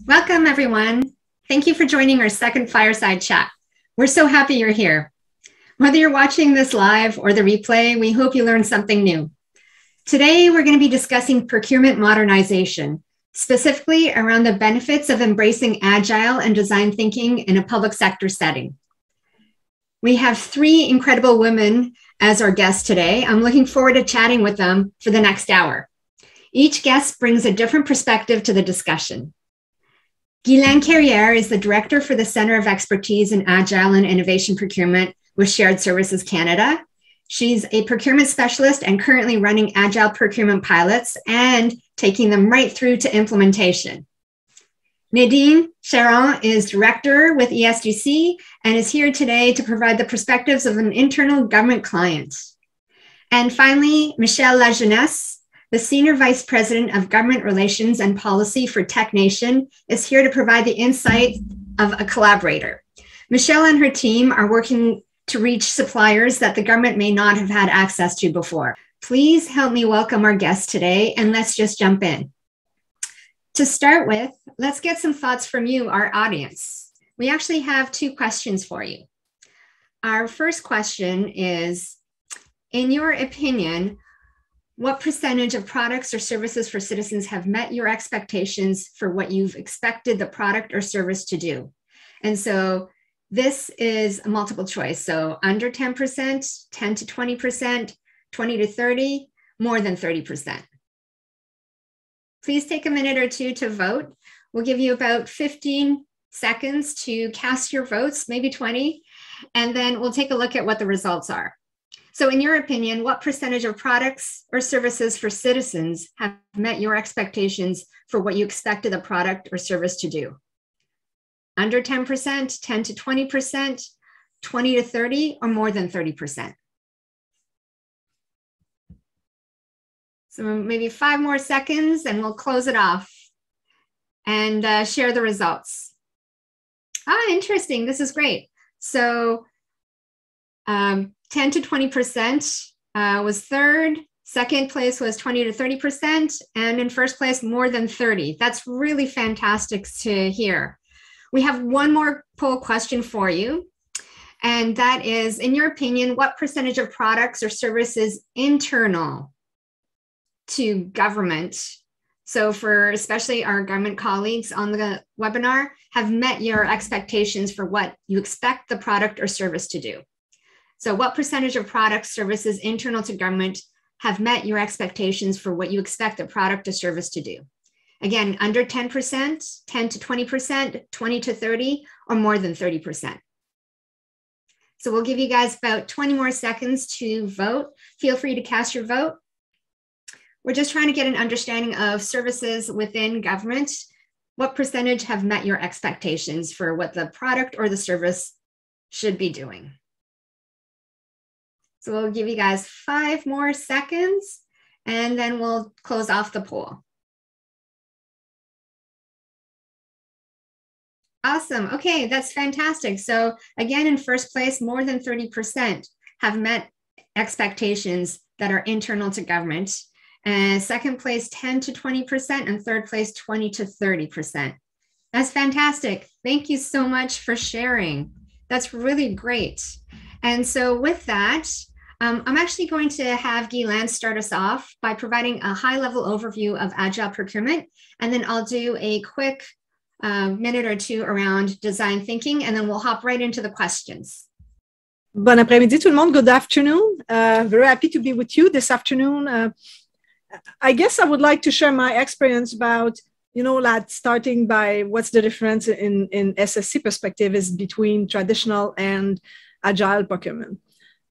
Welcome, everyone. Thank you for joining our second Fireside chat. We're so happy you're here. Whether you're watching this live or the replay, we hope you learned something new. Today, we're going to be discussing procurement modernization, specifically around the benefits of embracing agile and design thinking in a public sector setting. We have three incredible women as our guests today. I'm looking forward to chatting with them for the next hour. Each guest brings a different perspective to the discussion. Guylaine Carrière is the Director for the Center of Expertise in Agile and Innovation Procurement with Shared Services Canada. She's a procurement specialist and currently running Agile procurement pilots and taking them right through to implementation. Nadine Charon is Director with ESDC and is here today to provide the perspectives of an internal government client. And finally, Michelle Lajeunesse, the Senior Vice President of Government Relations and Policy for Tech Nation, is here to provide the insight of a collaborator. Michelle and her team are working to reach suppliers that the government may not have had access to before. Please help me welcome our guests today, and let's just jump in. To start with, let's get some thoughts from you, our audience. We actually have two questions for you. Our first question is, in your opinion, what percentage of products or services for citizens have met your expectations for what you've expected the product or service to do? And so this is a multiple choice. So under 10%, 10 to 20%, 20 to 30, more than 30%. Please take a minute or two to vote. We'll give you about 15 seconds to cast your votes, maybe 20, and then we'll take a look at what the results are. So in your opinion, what percentage of products or services for citizens have met your expectations for what you expected the product or service to do? Under 10%, 10 to 20%, 20 to 30, or more than 30%? So maybe 5 more seconds and we'll close it off and share the results. Interesting. This is great. So 10 to 20% was third. Second place was 20 to 30%. And in first place, more than 30. That's really fantastic to hear. We have one more poll question for you. And that is, in your opinion, what percentage of products or services internal to government, so for especially our government colleagues on the webinar, have met your expectations for what you expect the product or service to do? So what percentage of products, services internal to government have met your expectations for what you expect the product or service to do? Again, under 10%, 10 to 20%, 20 to 30, or more than 30%. So we'll give you guys about 20 more seconds to vote. Feel free to cast your vote. We're just trying to get an understanding of services within government. What percentage have met your expectations for what the product or the service should be doing? So we'll give you guys 5 more seconds and then we'll close off the poll. Awesome. Okay, that's fantastic. So again, in first place, more than 30% have met expectations that are internal to government. And second place, 10 to 20%, and third place, 20 to 30%. That's fantastic. Thank you so much for sharing. That's really great. And so with that, I'm actually going to have Guylaine start us off by providing a high-level overview of Agile procurement, and then I'll do a quick minute or two around design thinking, and then we'll hop right into the questions. Bon après-midi tout le monde. Good afternoon. Very happy to be with you this afternoon. I guess I would like to share my experience about, like starting by what's the difference in SSC perspective is between traditional and agile procurement.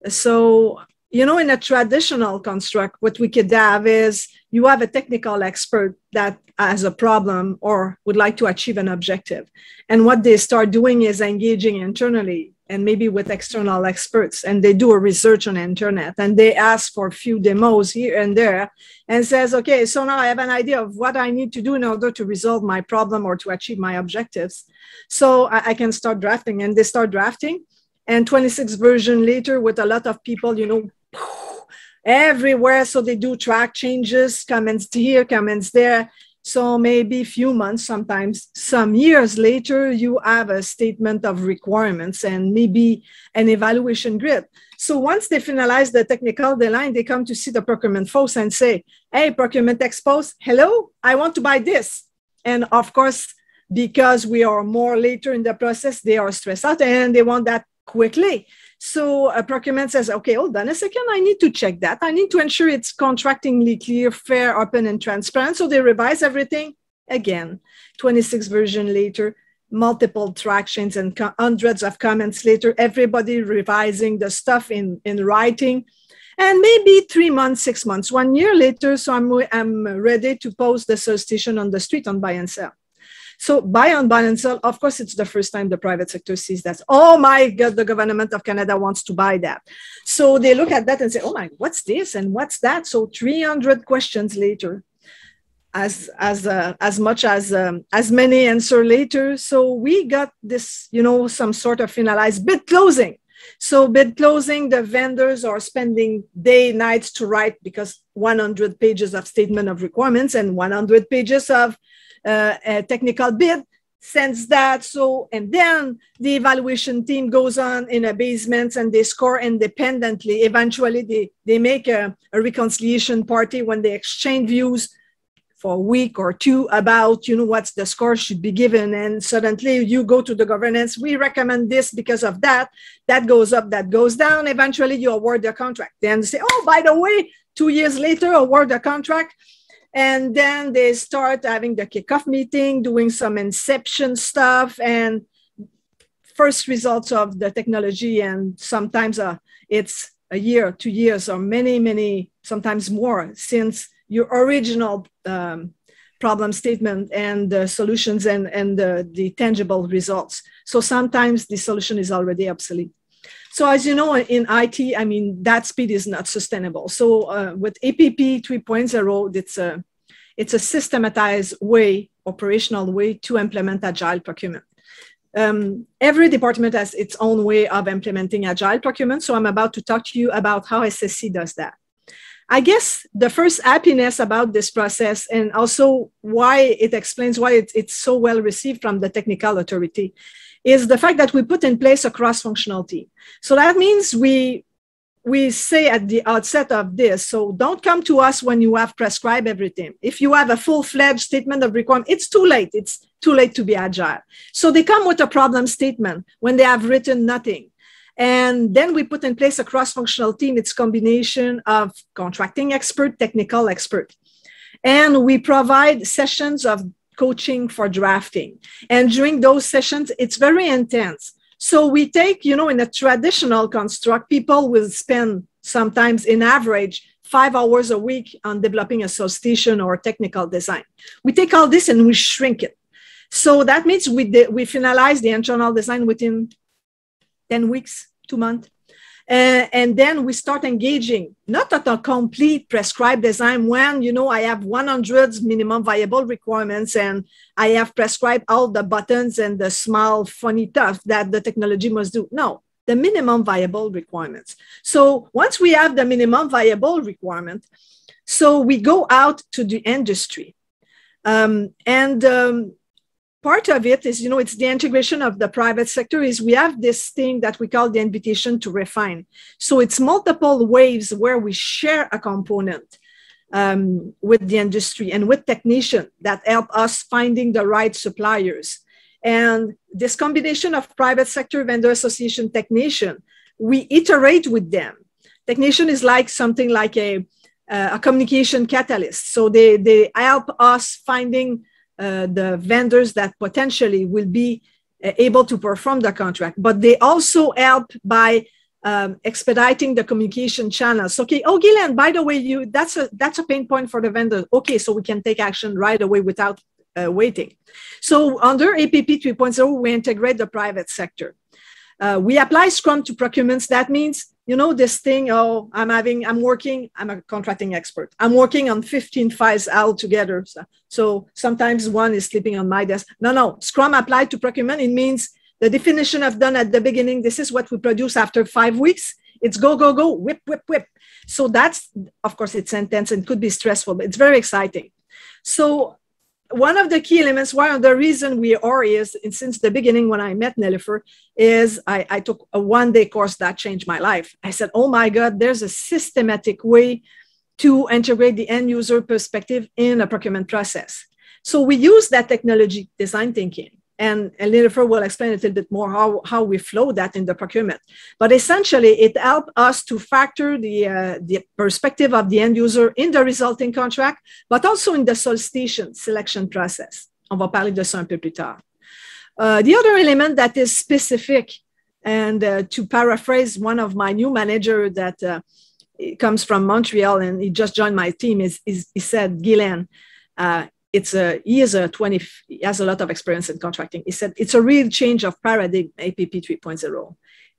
So, in a traditional construct, what we could have is you have a technical expert that has a problem or would like to achieve an objective. And what they start doing is engaging internally and maybe with external experts, and they do a research on the internet and they ask for a few demos here and there and says, okay, so now I have an idea of what I need to do in order to resolve my problem or to achieve my objectives. So I can start drafting, and they start drafting. And 26 version later with a lot of people, everywhere. So they do track changes, comments here, comments there. So maybe a few months, sometimes some years later, you have a statement of requirements and maybe an evaluation grid. So once they finalize the technical design, they come to see the procurement folks and say, hey, procurement expos, hello, I want to buy this. And of course, because we are more later in the process, they are stressed out and they want that quickly. So procurement says, okay, hold on a second, I need to check that. I need to ensure it's contractingly clear, fair, open, and transparent. So they revise everything again. 26 version later, multiple tractions and hundreds of comments later, everybody revising the stuff in writing. And maybe 3 months, 6 months, 1 year later, so I'm ready to post the solicitation on the street on buy and sell. So buy and sell, of course, it's the first time the private sector sees that. Oh my God, the government of Canada wants to buy that. So they look at that and say, oh my, what's this and what's that? So 300 questions later, as much as many answer later. So we got this, some sort of finalized bid closing. So bid closing, the vendors are spending day, nights to write because 100 pages of statement of requirements and 100 pages of a technical bid sends that. So, and then the evaluation team goes on in a basement and they score independently. Eventually, they make a reconciliation party when they exchange views for a week or two about, what the score should be given. And suddenly you go to the governance, we recommend this because of that. That goes up, that goes down. Eventually you award the contract. Then they say, oh, by the way, 2 years later, award the contract. And then they start having the kickoff meeting, doing some inception stuff and first results of the technology. And sometimes it's a year, 2 years, or many, sometimes more since your original problem statement and the solutions and the tangible results. So sometimes the solution is already obsolete. So as you know, in IT, that speed is not sustainable. So with APP 3.0, it's a systematized way, operational way to implement Agile procurement. Every department has its own way of implementing Agile procurement. So I'm about to talk to you about how SSC does that. I guess the first happiness about this process and also why it explains why it's so well received from the technical authority is the fact that we put in place a cross-functional team. So that means we say at the outset of this, so don't come to us when you have prescribed everything. If you have a full-fledged statement of requirement, it's too late. It's too late to be agile. So they come with a problem statement when they have written nothing. And then we put in place a cross-functional team. It's a combination of contracting expert, technical expert. And we provide sessions of coaching for drafting. And during those sessions, it's very intense. So we take, in a traditional construct, people will spend sometimes in average 5 hours a week on developing a solicitation or technical design. We take all this and we shrink it. So that means we finalize the internal design within 10 weeks, 2 months. And then we start engaging, not at a complete prescribed design when, I have 100 minimum viable requirements and I have prescribed all the buttons and the small funny stuff that the technology must do. No, the minimum viable requirements. So once we have the minimum viable requirement, so we go out to the industry. Part of it is, it's the integration of the private sector is we have this thing that we call the invitation to refine. So it's multiple waves where we share a component with the industry and with technicians that help us finding the right suppliers. And this combination of private sector, vendor association, technician, we iterate with them. Technician is like something like a communication catalyst. So they help us finding the vendors that potentially will be able to perform the contract, but they also help by expediting the communication channels. Okay, oh, Gillian, by the way, that's a pain point for the vendor. Okay, so we can take action right away without waiting. So under APP 3.0, we integrate the private sector. We apply Scrum to procurements. That means, this thing, I'm a contracting expert. I'm working on 15 files all together. So sometimes one is sleeping on my desk. No, Scrum applied to procurement. It means the definition I've done at the beginning, this is what we produce after 5 weeks. It's go, go, go, whip, whip, whip. So that's, of course, it's intense and could be stressful, but it's very exciting. So one of the key elements, one of the reason we are is, and since the beginning when I met Nelifer, is I took a one-day course that changed my life. I said, oh my God, there's a systematic way to integrate the end user perspective in a procurement process. So we use that technology, design thinking, and Nelifer will explain a little bit more how we flow that in the procurement. But essentially, it helped us to factor the perspective of the end user in the resulting contract, but also in the solicitation selection process. On va parler de ça un peu plus tard. The other element that is specific, and to paraphrase one of my new managers that comes from Montreal and he just joined my team, he said, Guylaine, he has a lot of experience in contracting. He said, it's a real change of paradigm, APP 3.0.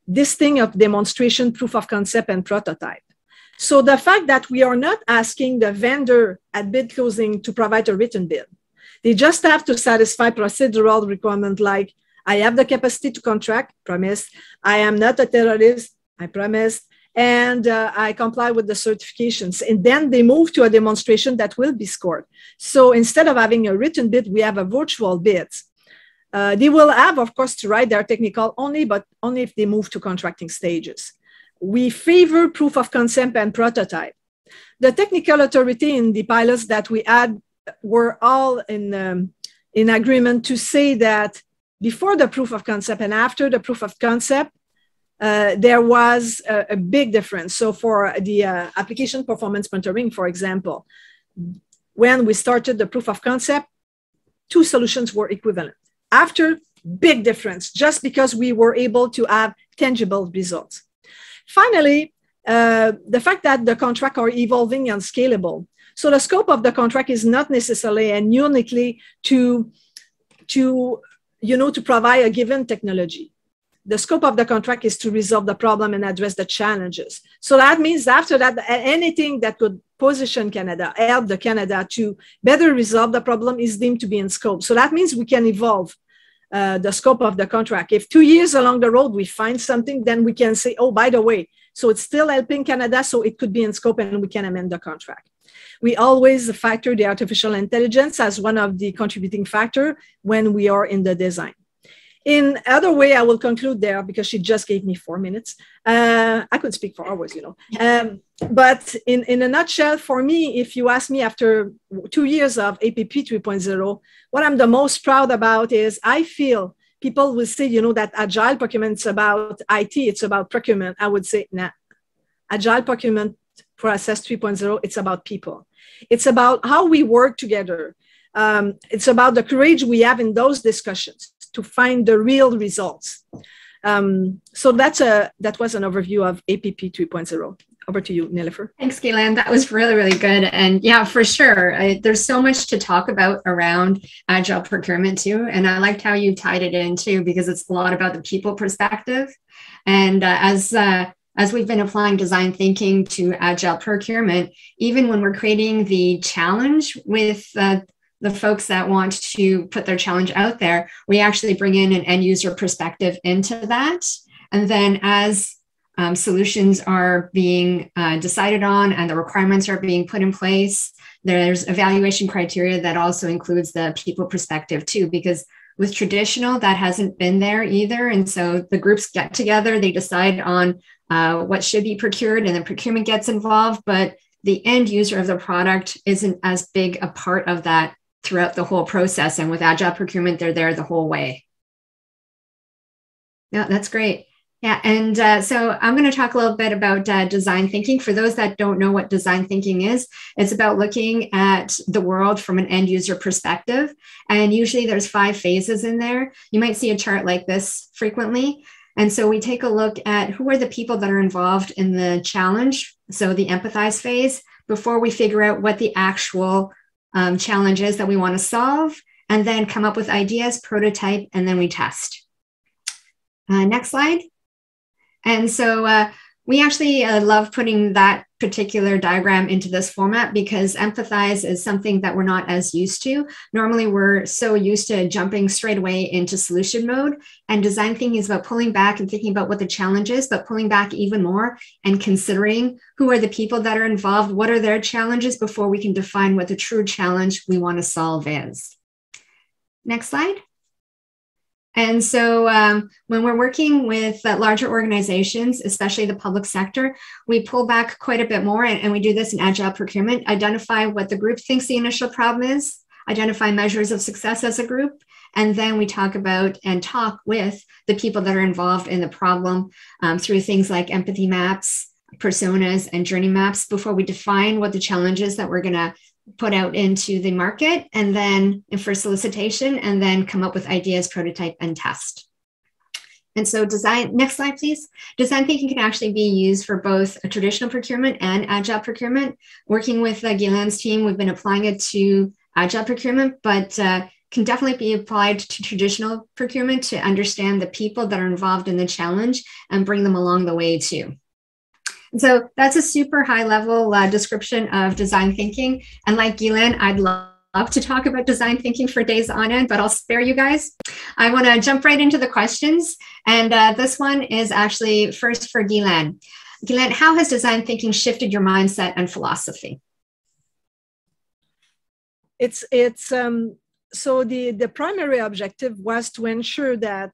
This thing of demonstration, proof of concept, and prototype. So the fact that we are not asking the vendor at bid closing to provide a written bid. They just have to satisfy procedural requirement like, I have the capacity to contract, promise. I am not a terrorist, I promise. And I comply with the certifications. And then they move to a demonstration that will be scored. So instead of having a written bid, we have a virtual bid. They will have, of course, to write their technical but only if they move to contracting stages. We favor proof of concept and prototype. The technical authority in the pilots that we had were all in agreement to say that before the proof of concept and after the proof of concept, there was a big difference. So for the application performance monitoring, for example, when we started the proof of concept, 2 solutions were equivalent. After, big difference, just because we were able to have tangible results. Finally, the fact that the contracts are evolving and scalable. So the scope of the contract is not necessarily and uniquely to provide a given technology. The scope of the contract is to resolve the problem and address the challenges. So that means after that, anything that could position Canada, help the Canada to better resolve the problem is deemed to be in scope. So that means we can evolve the scope of the contract. If 2 years along the road we find something, then we can say, oh, by the way, so it's still helping Canada, so it could be in scope and we can amend the contract. We always factor the artificial intelligence as one of the contributing factors when we are in the design. In other way, I will conclude there because she just gave me 4 minutes. I could speak for hours, But in a nutshell, for me, if you ask me after 2 years of APP 3.0, what I'm the most proud about is I feel people will say, that Agile procurement is about IT, it's about procurement. I would say, nah, Agile procurement process 3.0, it's about people. It's about how we work together. It's about the courage we have in those discussions to find the real results. So that was an overview of APP 3.0. Over to you, Nelifer. Thanks, Guylaine. That was really, really good. And yeah, for sure, there's so much to talk about around Agile procurement too. And I liked how you tied it in too, because it's a lot about the people perspective. And as we've been applying design thinking to Agile procurement, even when we're creating the challenge with the folks that want to put their challenge out there, we actually bring in an end user perspective into that. And then as solutions are being decided on and the requirements are being put in place, there's evaluation criteria that also includes the people perspective too, because with traditional, that hasn't been there either. And so the groups get together, they decide on what should be procured, and then procurement gets involved, but the end user of the product isn't as big a part of that throughout the whole process. And with Agile procurement, they're there the whole way. Yeah, that's great. Yeah, and so I'm going to talk a little bit about design thinking. For those that don't know what design thinking is, it's about looking at the world from an end user perspective. And usually there's 5 phases in there. You might see a chart like this frequently. And so we take a look at who are the people that are involved in the challenge, so the empathize phase, before we figure out what the actual challenge is that we want to solve, and then come up with ideas, prototype, and then we test. Next slide. And so We actually love putting that particular diagram into this format because empathize is something that we're not as used to. Normally, we're so used to jumping straight away into solution mode, and design thinking is about pulling back and thinking about what the challenge is, but pulling back even more and considering who are the people that are involved, what are their challenges before we can define what the true challenge we want to solve is. Next slide. And so when we're working with larger organizations, especially the public sector, we pull back quite a bit more, and we do this in Agile procurement, identify what the group thinks the initial problem is, identify measures of success as a group, and then we talk about and talk with the people that are involved in the problem through things like empathy maps, personas, and journey maps before we define what the challenges that we're going to put out into the market, and then for solicitation, and then come up with ideas, prototype, and test. And so design, next slide, please. Design thinking can actually be used for both a traditional procurement and Agile procurement. Working with Guylain's team, we've been applying it to Agile procurement, but can definitely be applied to traditional procurement to understand the people that are involved in the challenge and bring them along the way too. So that's a super high level description of design thinking. And like Guylain, I'd love to talk about design thinking for days on end, but I'll spare you guys. I want to jump right into the questions. And this one is actually first for Guylain. Guylain, how has design thinking shifted your mindset and philosophy? So the primary objective was to ensure that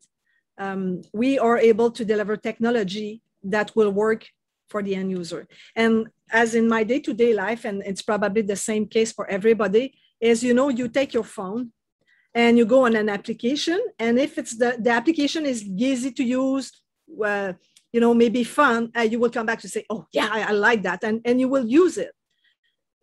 we are able to deliver technology that will work for the end user. And as in my day-to-day life, and it's probably the same case for everybody, is, you know, you take your phone and you go on an application, and if it's the application is easy to use, you know, maybe fun, you will come back to say, oh yeah, I like that, and you will use it.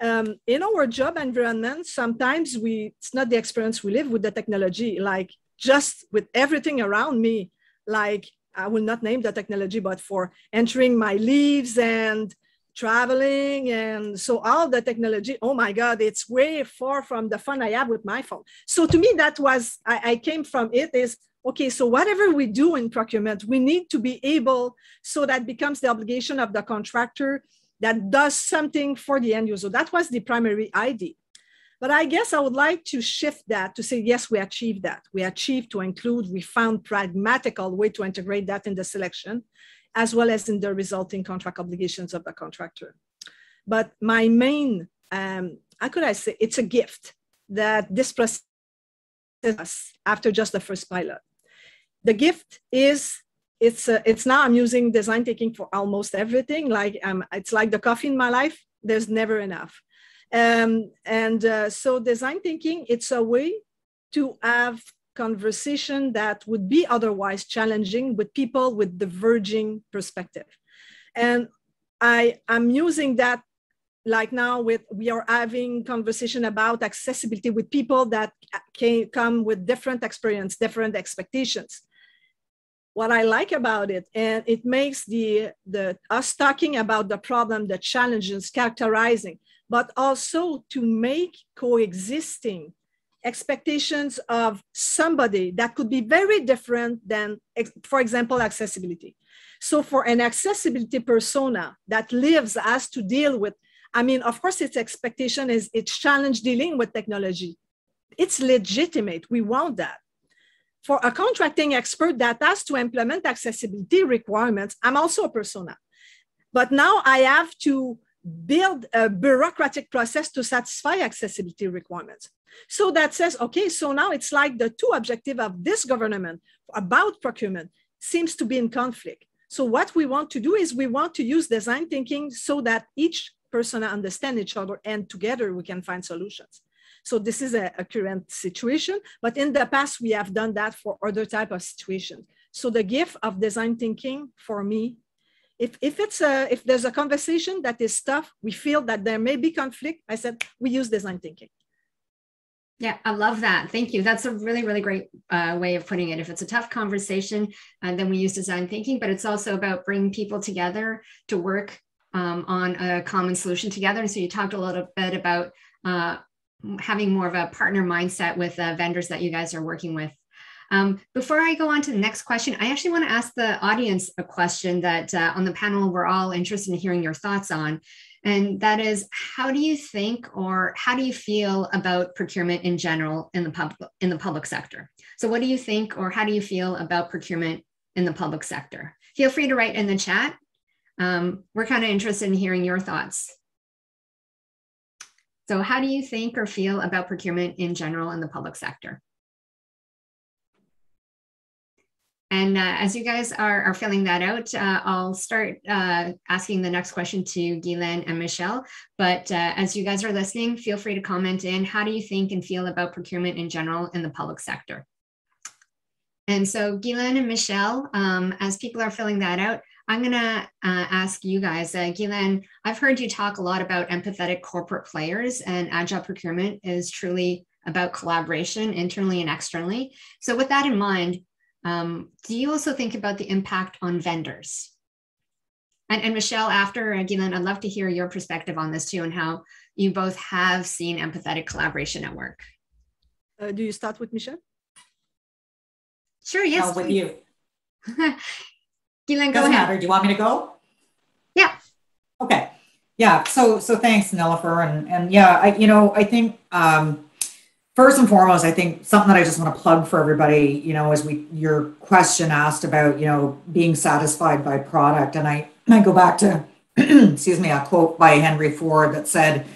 In our job environment, sometimes it's not the experience we live with the technology, like just with everything around me, like I will not name the technology, but for entering my leaves and traveling. And so all the technology, oh my God, it's way far from the fun I have with my phone. So to me, that was, I came from it is, okay, so whatever we do in procurement, we need to be able, so that becomes the obligation of the contractor that does something for the end user. That was the primary idea. But I guess I would like to shift that to say, yes, we achieved that. We achieved to include, we found pragmatical way to integrate that in the selection, as well as in the resulting contract obligations of the contractor. But my main, how could I say, it's a gift that this process after just the first pilot. The gift is, it's now I'm using design thinking for almost everything. Like it's like the coffee in my life, there's never enough. So design thinking, it's a way to have conversation that would be otherwise challenging with people with diverging perspective. And I'm using that, like now we are having conversation about accessibility with people that can come with different experience, different expectations. What I like about it, and it makes us talking about the problem, the challenges, characterizing, but also to make coexisting expectations of somebody that could be very different than, for example, accessibility. So for an accessibility persona that has to deal with, I mean, of course, its expectation is its challenge dealing with technology. It's legitimate. We want that. For a contracting expert that has to implement accessibility requirements, I'm also a persona. But now I have to build a bureaucratic process to satisfy accessibility requirements. So that says, okay, so now it's like the two objectives of this government about procurement seems to be in conflict. So what we want to do is we want to use design thinking so that each persona understand each other and together we can find solutions. So this is a current situation, but in the past we have done that for other type of situations. So the gift of design thinking for me, if there's a conversation that is tough, we feel that there may be conflict, I said, we use design thinking. Yeah, I love that. Thank you. That's a really, really great way of putting it. If it's a tough conversation, then we use design thinking, but it's also about bringing people together to work on a common solution together. And so you talked a little bit about having more of a partner mindset with vendors that you guys are working with. Before I go on to the next question, I actually want to ask the audience a question that on the panel we're all interested in hearing your thoughts on. And that is, how do you think or how do you feel about procurement in general in the public sector? So what do you think or how do you feel about procurement in the public sector? Feel free to write in the chat. We're kind of interested in hearing your thoughts. So how do you think or feel about procurement in general in the public sector? And as you guys are filling that out, I'll start asking the next question to Guylaine and Michelle. But as you guys are listening, feel free to comment in, how do you think and feel about procurement in general in the public sector? And so Guylaine and Michelle, as people are filling that out, I'm gonna ask you guys, Guylaine, I've heard you talk a lot about empathetic corporate players, and Agile procurement is truly about collaboration internally and externally. So with that in mind, do you also think about the impact on vendors? And Michelle, after Guylaine, I'd love to hear your perspective on this too, and how you both have seen empathetic collaboration at work. Do you start with Michelle? Sure, yes. With you. Guylaine, go Doesn't ahead. matter. Do you want me to go? Yeah. Okay. Yeah. So thanks, Nilofer. And yeah, I think first and foremost, I think something that I just want to plug for everybody, as your question asked about, being satisfied by product. And I go back to, excuse me, a quote by Henry Ford that said,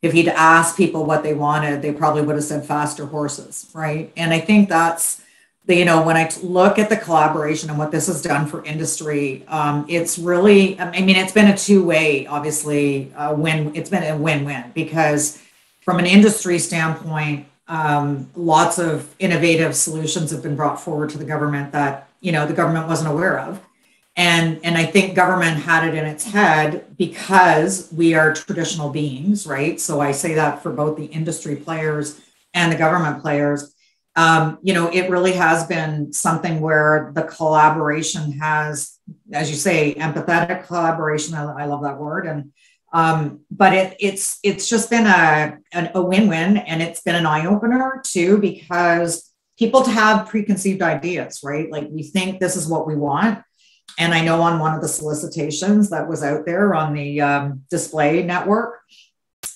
if he'd asked people what they wanted, they probably would have said faster horses, right? And I think that's, when I look at the collaboration and what this has done for industry, it's really, it's been a two-way, obviously, it's been a win-win, because from an industry standpoint, lots of innovative solutions have been brought forward to the government that, the government wasn't aware of. And I think government had it in its head because we are traditional beings, right? So I say that for both the industry players and the government players. It really has been something where the collaboration has, as you say, empathetic collaboration. I love that word. And but it's just been a win-win, and it's been an eye-opener too, because people have preconceived ideas, right? Like, we think this is what we want. And I know on one of the solicitations that was out there on the display network,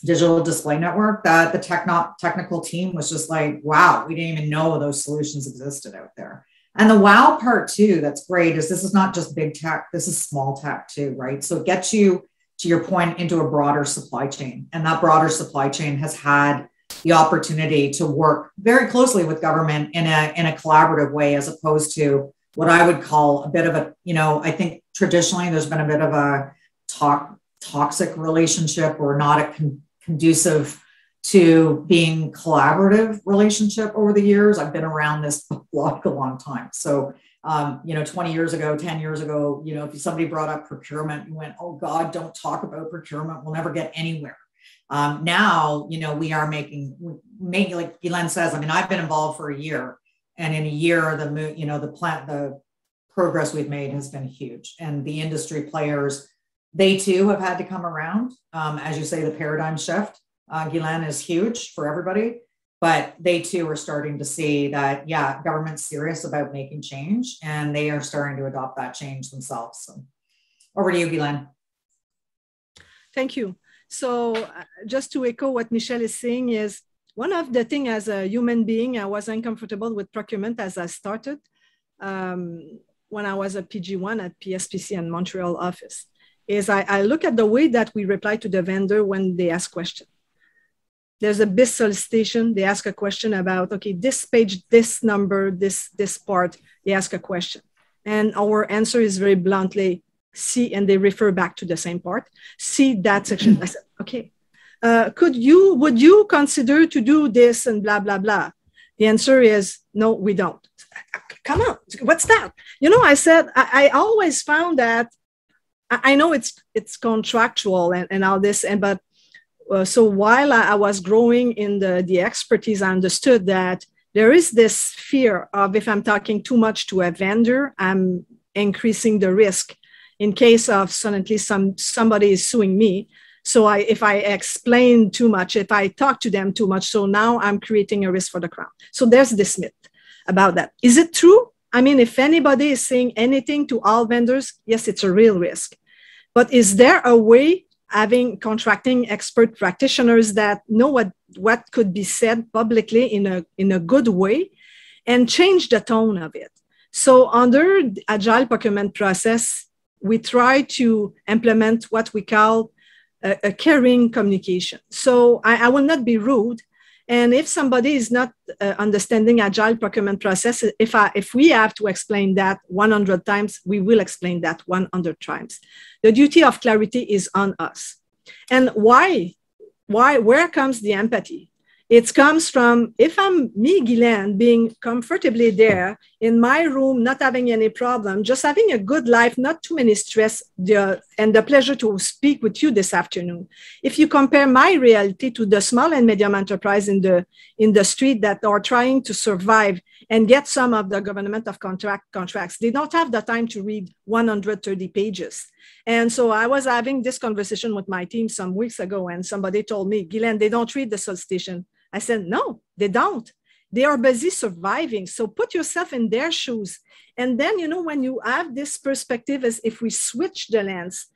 digital display network, that the technical team was just like, wow, we didn't even know those solutions existed out there. And the wow part too, that's great, is this is not just big tech, this is small tech too, right? So it gets you, to your point, into a broader supply chain. And that broader supply chain has had the opportunity to work very closely with government in a collaborative way, as opposed to what I would call a bit of a, I think traditionally there's been a bit of a toxic relationship, or not a conducive to being collaborative relationship over the years. I've been around this block a long time. So, 20 years ago, 10 years ago, if somebody brought up procurement, you went, oh God, don't talk about procurement. We'll never get anywhere. Now, we are making, like Guylaine says, I've been involved for a year, and in a year, the progress we've made has been huge. And the industry players, they too have had to come around. As you say, the paradigm shift, Guylaine, is huge for everybody, but they too are starting to see that, yeah, government's serious about making change, and they are starting to adopt that change themselves. So over to you, Guylaine. Thank you. So just to echo what Michelle is saying, is one of the things, as a human being, I was uncomfortable with procurement as I started when I was a PG1 at PSPC and Montreal office, is I look at the way that we reply to the vendor when they ask questions. There's a bid solicitation, they ask a question about, okay, this page, this number, this part, they ask a question. And our answer is very bluntly, see, and they refer back to the same part, see that section. I said, okay, would you consider to do this and blah, blah, blah? The answer is, no, we don't. Come on, what's that? I said, I always found that, I know it's contractual and all this, but so while I was growing in the expertise, I understood that there is this fear of, if I'm talking too much to a vendor, I'm increasing the risk in case of suddenly somebody is suing me. So if I explain too much, if I talk to them too much, so now I'm creating a risk for the crown. So there's this myth. about that. Is it true? I mean, if anybody is saying anything to all vendors, yes, it's a real risk. But is there a way, having contracting expert practitioners that know what could be said publicly in a good way and change the tone of it? So under the Agile procurement process, we try to implement what we call a caring communication. So I will not be rude. And if somebody is not understanding Agile procurement process, if we have to explain that 100 times, we will explain that 100 times. The duty of clarity is on us. And where comes the empathy? It comes from, if I'm me, Guylaine, being comfortably there in my room, not having any problem, just having a good life, not too many stress, and the pleasure to speak with you this afternoon. If you compare my reality to the small and medium enterprise in the street that are trying to survive and get some of the government of contracts, they don't have the time to read 130 pages. And so I was having this conversation with my team some weeks ago, and somebody told me, Guylaine, they don't read the solicitation. I said, no, they don't. They are busy surviving. So put yourself in their shoes. And then, when you have this perspective, as if we switch the lens,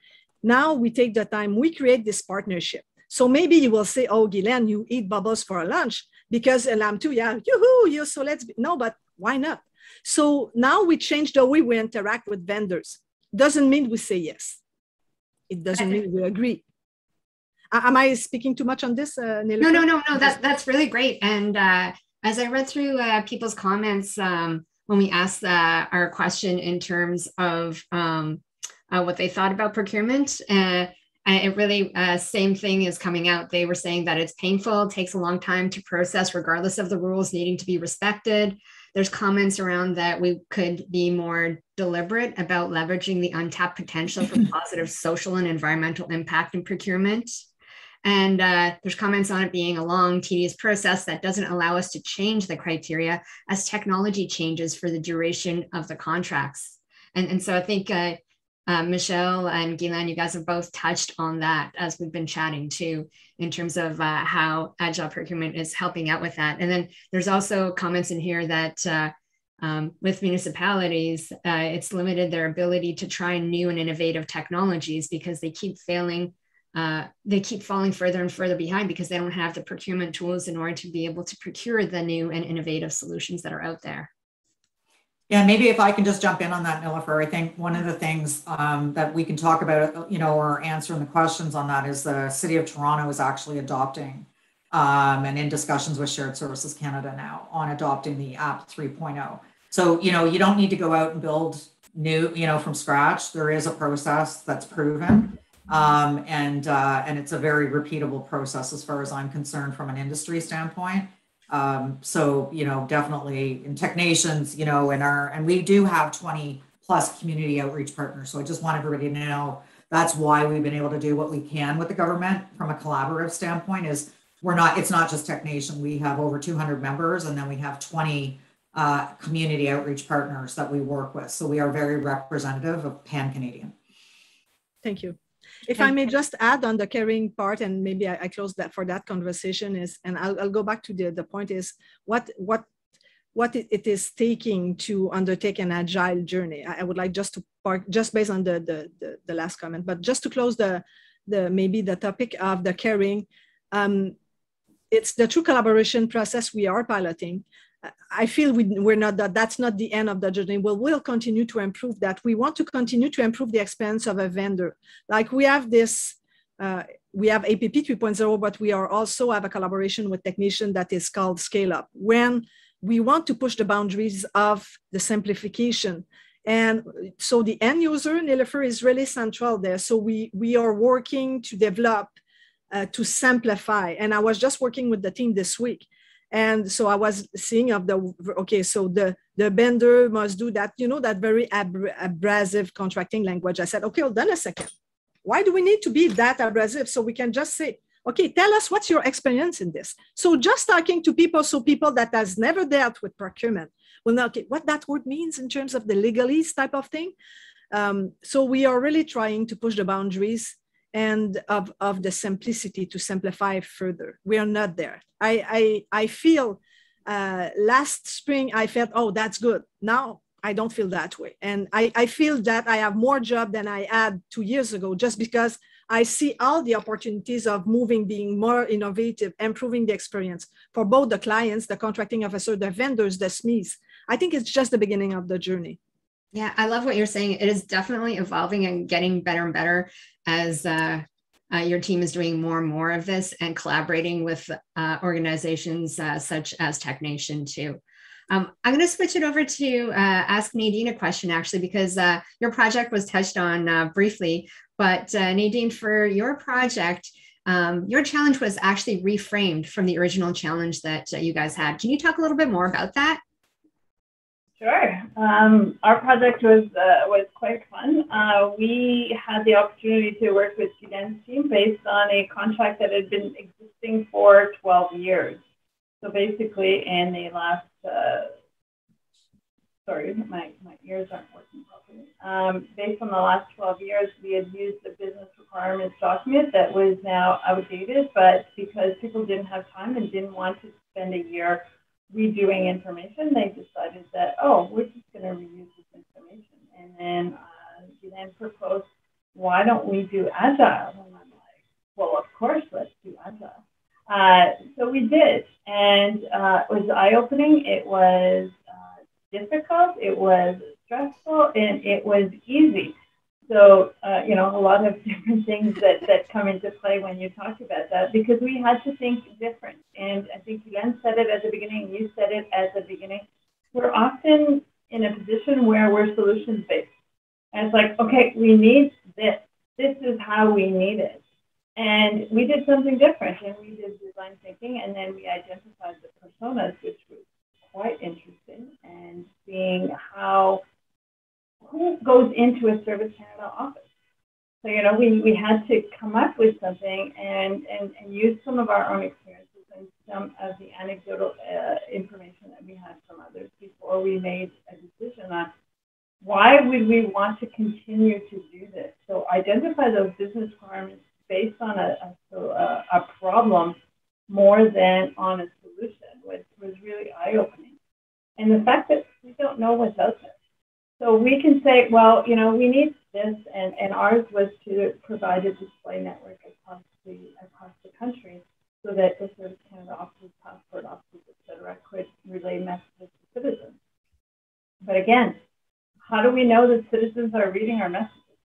now we take the time, we create this partnership. So maybe you will say, oh, Guylaine, you eat bubbles for lunch because I'm too, yeah, yoo-hoo, so no, but why not? So now we change the way we interact with vendors. Doesn't mean we say yes. It doesn't mean we agree. Am I speaking too much on this, Nilufer? No. That's really great. And as I read through people's comments when we asked our question in terms of what they thought about procurement, it really, same thing is coming out. They were saying that it's painful, takes a long time to process, regardless of the rules needing to be respected. There's comments around that we could be more deliberate about leveraging the untapped potential for positive social and environmental impact in procurement. And there's comments on it being a long, tedious process that doesn't allow us to change the criteria as technology changes for the duration of the contracts. And so I think Michelle and Guylaine, you guys have both touched on that as we've been chatting too, in terms of how Agile procurement is helping out with that. And then there's also comments in here that with municipalities, it's limited their ability to try new and innovative technologies because they keep failing. They keep falling further and further behind because they don't have the procurement tools in order to be able to procure the new and innovative solutions that are out there. Yeah, maybe if I can just jump in on that, Nilufer, I think one of the things that we can talk about, or answering the questions on that is the City of Toronto is actually adopting and in discussions with Shared Services Canada now on adopting the App 3.0. So, you don't need to go out and build new, from scratch. There is a process that's proven. And it's a very repeatable process as far as I'm concerned from an industry standpoint. So, definitely in Technations, and we do have 20 plus community outreach partners. So I just want everybody to know that's why we've been able to do what we can with the government from a collaborative standpoint is it's not just Technation. We have over 200 members and then we have 20 community outreach partners that we work with. So we are very representative of Pan-Canadian. Thank you. If I may just add on the caring part, and maybe I close that for that conversation is, and I'll go back to the point is what it is taking to undertake an agile journey. I would like just to park just based on the last comment, but just to close maybe the topic of the caring, it's the true collaboration process we are piloting. I feel we're not that's not the end of the journey. We'll continue to improve that. We want to continue to improve the experience of a vendor. Like we have this, we have APP 3.0, but we are also have a collaboration with Technician that is called Scale Up. When we want to push the boundaries of the simplification. And so the end user, Nilufer, is really central there. So we are working to develop, to simplify. And I was just working with the team this week. And so I was seeing so the vendor must do that, that very abrasive contracting language. I said, okay, hold on a second. Why do we need to be that abrasive? So we can just say, okay, tell us what's your experience in this. So just talking to people, so people that has never dealt with procurement will know what that word means in terms of the legalese type of thing. So we are really trying to push the boundaries and of the simplicity to simplify further. We are not there. I feel Last spring, I felt, oh, that's good. Now I don't feel that way. And I feel that I have more job than I had 2 years ago, just because I see all the opportunities of moving, being more innovative, improving the experience for both the clients, the contracting officer, the vendors, the SMEs. I think it's just the beginning of the journey. Yeah, I love what you're saying. It is definitely evolving and getting better and better as your team is doing more and more of this and collaborating with organizations such as TechNation too. I'm going to switch it over to ask Nadine a question, actually, because your project was touched on briefly. But Nadine, for your project, your challenge was actually reframed from the original challenge that you guys had. Can you talk a little bit more about that? Sure. Our project was quite fun. We had the opportunity to work with Gideon's team based on a contract that had been existing for 12 years. So basically, in the last, sorry, my ears aren't working properly. Based on the last 12 years, we had used the business requirements document that was now outdated, but because people didn't have time and didn't want to spend a year redoing information, they decided that, oh, we're just going to reuse this information. And then he then proposed, why don't we do Agile? And I'm like, well, of course, let's do Agile. So we did, and it was eye-opening. It was difficult, it was stressful, and it was easy. So, you know, a lot of different things that come into play when you talk about that, because we had to think different. And I think Glenn said it at the beginning, you said it at the beginning. We're often in a position where we're solutions-based. And it's like, okay, we need this. This is how we need it. And we did something different, and we did design thinking, and then we identified the personas, which was quite interesting, and seeing who goes into a Service Canada office. So, you know, we had to come up with something and use some of our own experiences and some of the anecdotal information that we had from others before we made a decision on why would we want to continue to do this. So identify those business requirements based on a problem more than on a solution was really eye-opening. And the fact that we don't know what's out there. So we can say, well, you know, we need this, and ours was to provide a display network across the country so that the Service Canada offices, passport offices, et cetera, could relay messages to citizens. But again, how do we know that citizens are reading our messages?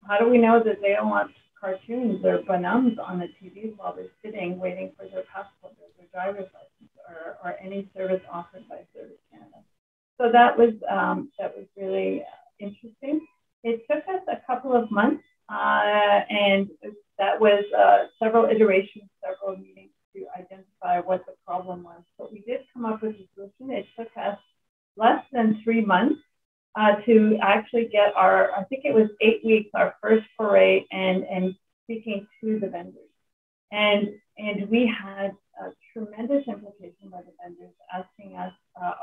How do we know that they don't want cartoons or bonhommes on the TVs while they're sitting waiting for their passport or their driver's license or any service offered by Service Canada? So that was really interesting. It took us a couple of months, and that was several iterations, several meetings to identify what the problem was. But we did come up with a solution. It took us less than 3 months to actually get I think it was 8 weeks, our first foray, and speaking to the vendors. And we had a tremendous implication by the vendors asking us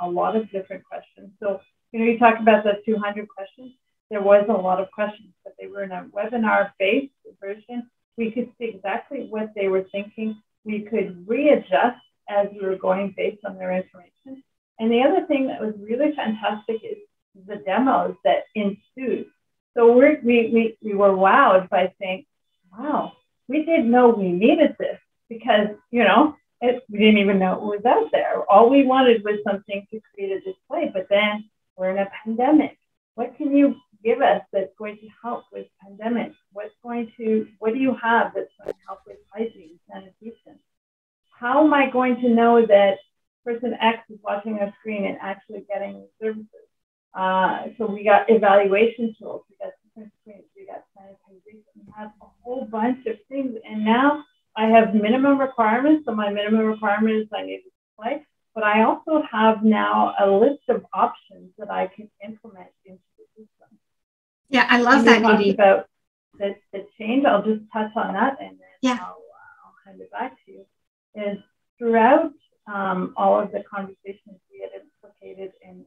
a lot of different questions. So, you know, you talk about the 200 questions. There was a lot of questions, but they were in a webinar-based version. We could see exactly what they were thinking. We could readjust as we were going based on their information. And the other thing that was really fantastic is the demos that ensued. So we were wowed by saying, wow, we didn't know we needed this because, you know, we didn't even know it was out there. All we wanted was something to create a display, but then we're in a pandemic. What can you give us that's going to help with pandemic? What do you have that's going to help with hygiene, sanitation? How am I going to know that person X is watching our screen and actually getting the services? So we got evaluation tools, we got different screens, we got sanitization, we have a whole bunch of things. And now I have minimum requirements. So my minimum requirements I need to display, but I also have now a list of options that I can implement into the system. Yeah, I love that, Nadine. About the change, I'll just touch on that and then I'll hand it back to you. Is throughout all of the conversations we had implicated and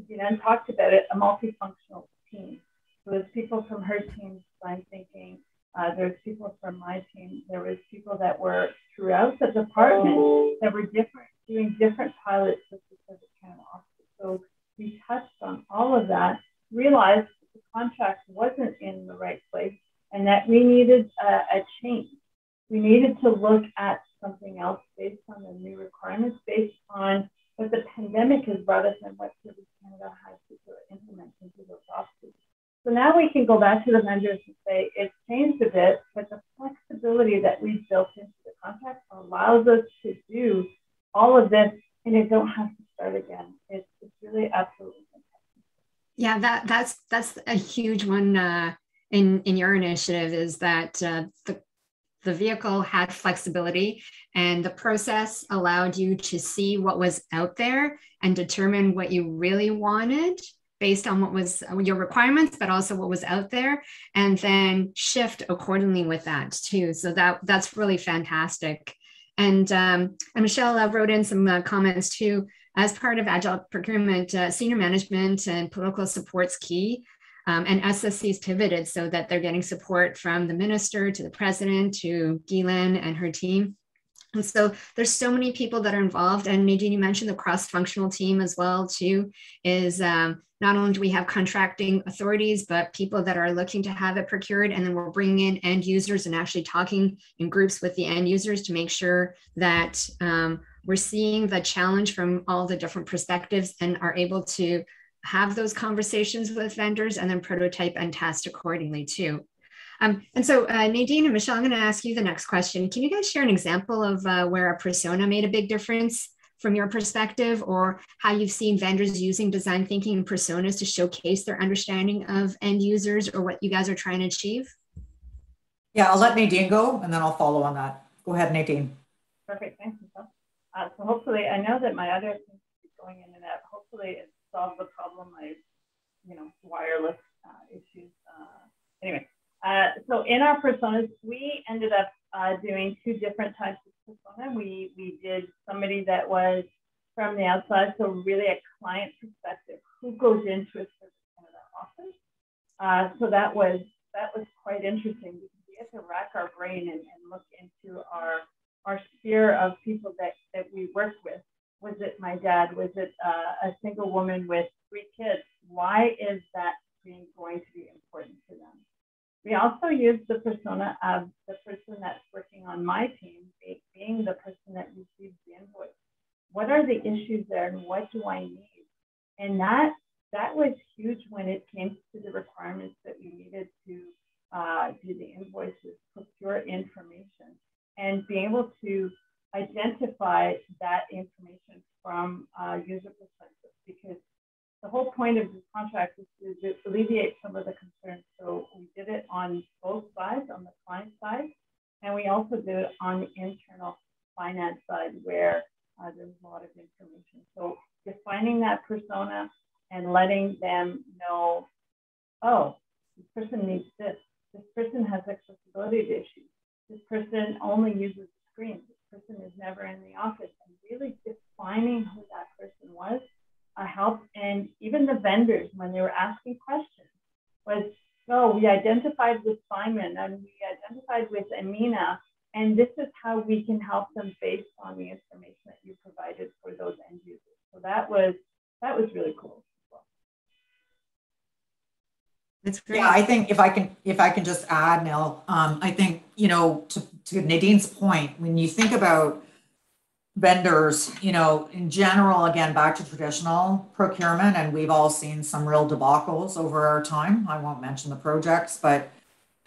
Jeanette talked about it, a multifunctional team. So there's people from her team, design thinking, there's people from my team, there was people that were throughout the department that were different doing different pilots with the Service Canada office. So we touched on all of that, realized that the contract wasn't in the right place and that we needed a change. We needed to look at something else based on the new requirements, based on what the pandemic has brought us and what Service Canada has to sort of implement into those offices. So now we can go back to the vendors and say, it's changed a bit, but the flexibility that we've built into the contract allows us to do all of this, and you don't have to start again. It's really absolutely fantastic. Yeah, that's a huge one in your initiative, is that the vehicle had flexibility and the process allowed you to see what was out there and determine what you really wanted based on what was your requirements, but also what was out there, and then shift accordingly with that too. So that's really fantastic. And Michelle wrote in some comments too. As part of Agile procurement, senior management and political support's key. And SSC's pivoted so that they're getting support from the minister to the president to Guylaine and her team. And so there's so many people that are involved. And Nadine, you mentioned the cross-functional team as well too, is not only do we have contracting authorities, but people that are looking to have it procured. And then we're bringing in end users and actually talking in groups with the end users to make sure that we're seeing the challenge from all the different perspectives and are able to have those conversations with vendors and then prototype and test accordingly too. And so Nadine and Michelle, I'm going to ask you the next question. Can you guys share an example of where a persona made a big difference from your perspective, or how you've seen vendors using design thinking and personas to showcase their understanding of end users or what you guys are trying to achieve? Yeah, I'll let Nadine go and then I'll follow on that. Go ahead, Nadine. Perfect, thanks, Michelle. So hopefully, I know that my other things is going in and out. Hopefully it solves the problem. Wireless issues. Anyway. So in our personas, we ended up doing two different types of persona. We did somebody that was from the outside, so really a client perspective, who goes into a Service Canada office. So that was quite interesting because we had to rack our brain and look into our sphere of people that we worked with. Was it my dad? Was it a single woman with 3 kids? Why is that going to be important to them? We also use the persona of the person that's working on my team, being the person that receives the invoice. What are the issues there and what do I need? And that was huge when it came to the requirements that we needed to do the invoices, procure information, and be able to identify that information from a user perspective, because the whole point of this contract is to alleviate some of the concerns. So we did it on both sides, on the client side, and we also did it on the internal finance side where there was a lot of information. So defining that persona and letting them know, oh, this person needs this. This person has accessibility issues. This person only uses the screen. This person is never in the office. And really defining who that person was helped. And even the vendors, when they were asking questions, was, oh, we identified with Simon and we identified with Amina, and this is how we can help them based on the information that you provided for those end users. So that was really cool as well. That's great. Yeah, I think if I can just add, Nell, I think, to Nadine's point, when you think about vendors, in general, again, back to traditional procurement, and we've all seen some real debacles over our time. I won't mention the projects, but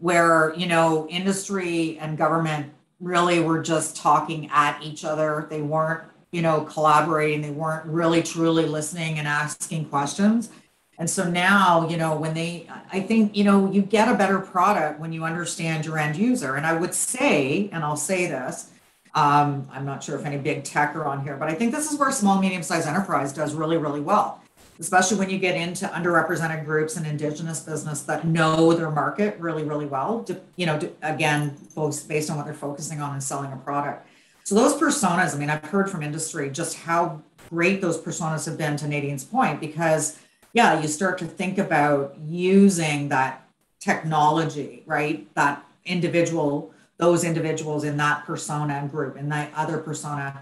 where, industry and government really were just talking at each other. They weren't, collaborating. They weren't really truly listening and asking questions. And so now, I think, you get a better product when you understand your end user. And I would say, and I'll say this, I'm not sure if any big tech are on here, but I think this is where small, medium-sized enterprise does really, really well, especially when you get into underrepresented groups and Indigenous business that know their market really, really well, again, both based on what they're focusing on and selling a product. So those personas, I mean, I've heard from industry just how great those personas have been, to Nadine's point, because yeah, you start to think about using that technology, right? Those individuals in that persona and group, and that other persona,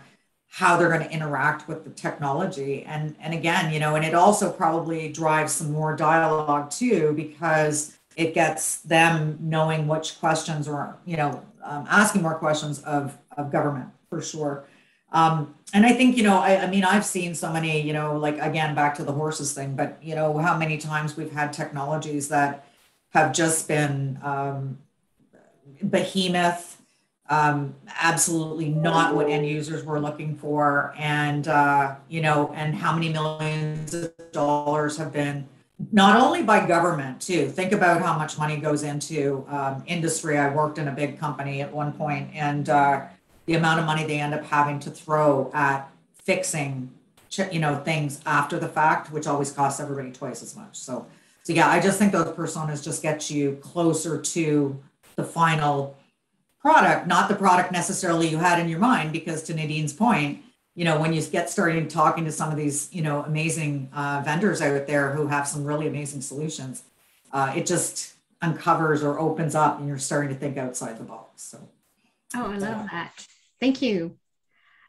how they're going to interact with the technology. And again, you know, and it also probably drives some more dialogue too, because it gets them knowing which questions or, you know, asking more questions of government for sure. And I think, you know, I mean, I've seen so many, you know, like, again, back to the horses thing, but, you know, how many times we've had technologies that have just been behemoth, absolutely not what end users were looking for. And, you know, and how many millions of dollars have been, not only by government too. Think about how much money goes into industry. I worked in a big company at one point, and the amount of money they end up having to throw at fixing, you know, things after the fact, which always costs everybody twice as much. So yeah, I just think those personas just get you closer to the final product, not the product necessarily you had in your mind, because to Nadine's point, you know, when you get started talking to some of these, you know, amazing vendors out there who have some really amazing solutions, it just uncovers or opens up, and you're starting to think outside the box. So. Oh, I love that. Thank you.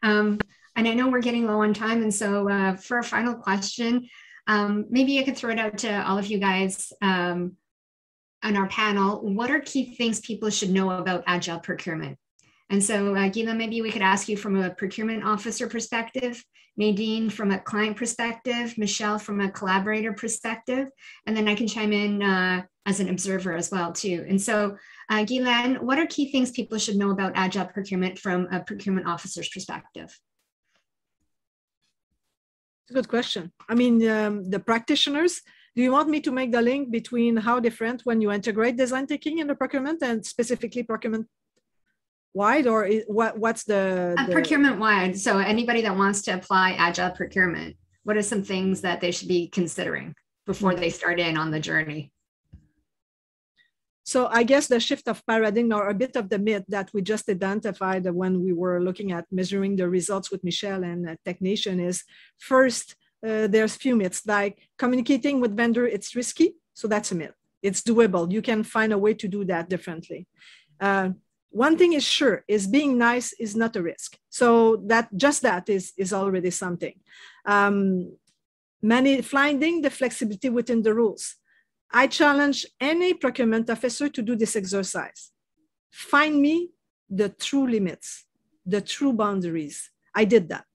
And I know we're getting low on time. And so for a final question, maybe I could throw it out to all of you guys on our panel. What are key things people should know about Agile procurement? And so, Gila, maybe we could ask you from a procurement officer perspective, Nadine from a client perspective, Michelle from a collaborator perspective, and then I can chime in as an observer as well too. And so, Guylaine, what are key things people should know about Agile procurement from a procurement officer's perspective? It's a good question. I mean, the practitioners, do you want me to make the link between how different when you integrate design thinking in the procurement and specifically procurement wide, or what's the procurement wide? So anybody that wants to apply Agile procurement, what are some things that they should be considering before they start in on the journey? So I guess the shift of paradigm, or a bit of the myth that we just identified when we were looking at measuring the results with Michelle and Technician, is first, there's few myths, like communicating with vendor, it's risky. So that's a myth. It's doable. You can find a way to do that differently. One thing is sure, is being nice is not a risk. So that is already something. Finding the flexibility within the rules. I challenge any procurement officer to do this exercise. Find me the true limits, the true boundaries. I did that.